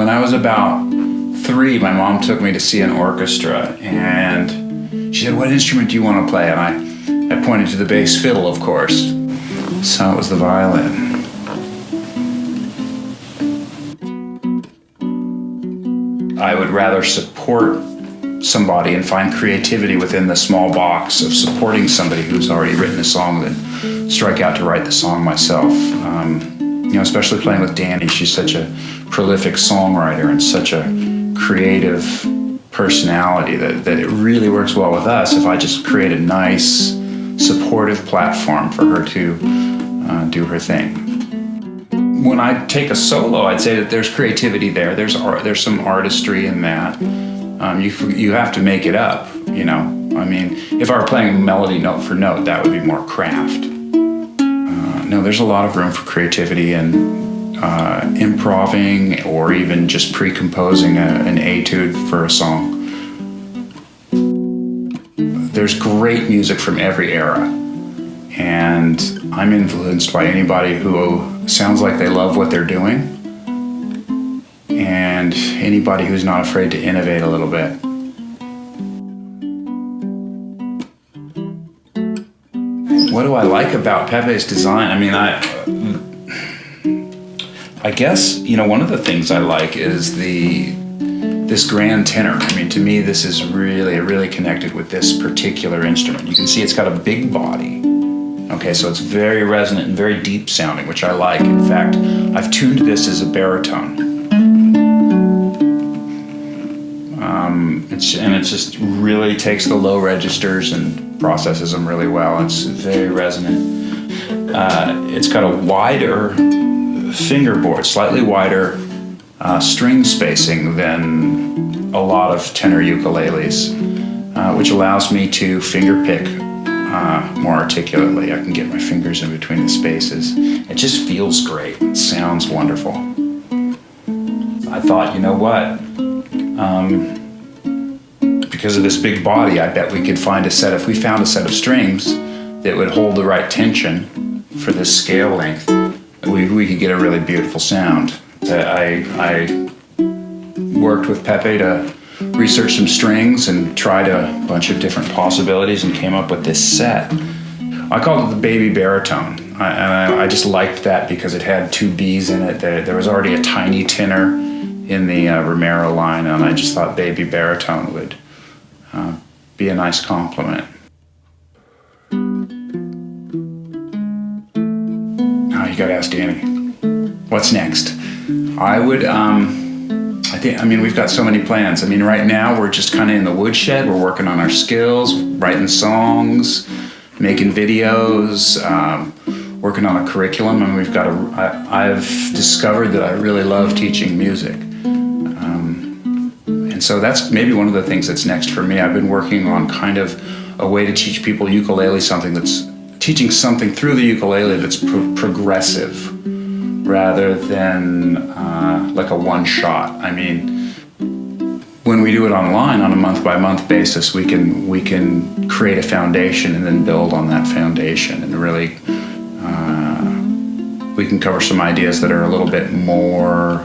when I was about 3, my mom took me to see an orchestra, and she said, "What instrument do you want to play?" And I pointed to the bass fiddle, of course. So it was the violin. I would rather support somebody and find creativity within the small box of supporting somebody who's already written a song than strike out to write the song myself. Especially playing with Dani, she's such a prolific songwriter and such a creative personality that it really works well with us if I just create a nice, supportive platform for her to do her thing. When I take a solo, I'd say that there's creativity there. There's some artistry in that. You have to make it up, if I were playing melody note for note, that would be more craft. No, there's a lot of room for creativity and improving or even just pre-composing an etude for a song. There's great music from every era, and I'm influenced by anybody who sounds like they love what they're doing, and anybody who's not afraid to innovate a little bit. What do I like about Pepe's design? I guess, one of the things I like is this grand tenor. To me, this is really connected with this particular instrument. You can see it's got a big body. Okay, so it's very resonant and very deep sounding, which I like. In fact, I've tuned this as a baritone. It just really takes the low registers and processes them really well. It's very resonant. It's got a wider fingerboard, slightly wider string spacing than a lot of tenor ukuleles, which allows me to finger pick more articulately. I can get my fingers in between the spaces. It just feels great. It sounds wonderful. I thought, because of this big body, I bet we could find if we found a set of strings that would hold the right tension for this scale length, we could get a really beautiful sound. I worked with Pepe to research some strings and tried a bunch of different possibilities and came up with this set. I called it the Baby Baritone. I just liked that because it had 2 B's in it. There was already a tiny tenor in the Romero line, and I just thought Baby Baritone would be a nice compliment. Now you gotta ask Dani, what's next? We've got so many plans. Right now we're just kind of in the woodshed. We're working on our skills, writing songs, making videos, working on a curriculum, and I've discovered that I really love teaching music. And so that's maybe one of the things that's next for me. I've been working on kind of a way to teach people ukulele, teaching something through the ukulele that's progressive rather than like a one-shot. When we do it online on a month-by-month basis, we can create a foundation and then build on that foundation, and really we can cover some ideas that are a little bit more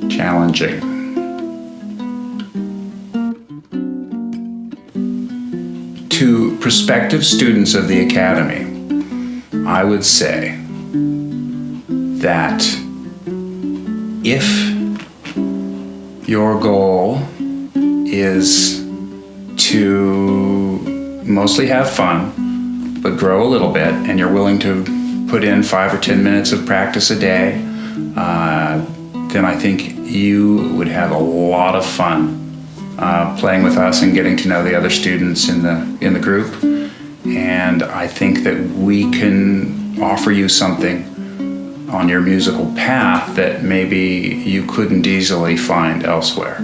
challenging. To prospective students of the Academy, I would say that if your goal is to mostly have fun, but grow a little bit, and you're willing to put in 5 or 10 minutes of practice a day, then I think you would have a lot of fun playing with us and getting to know the other students in the group. And I think that we can offer you something on your musical path that maybe you couldn't easily find elsewhere.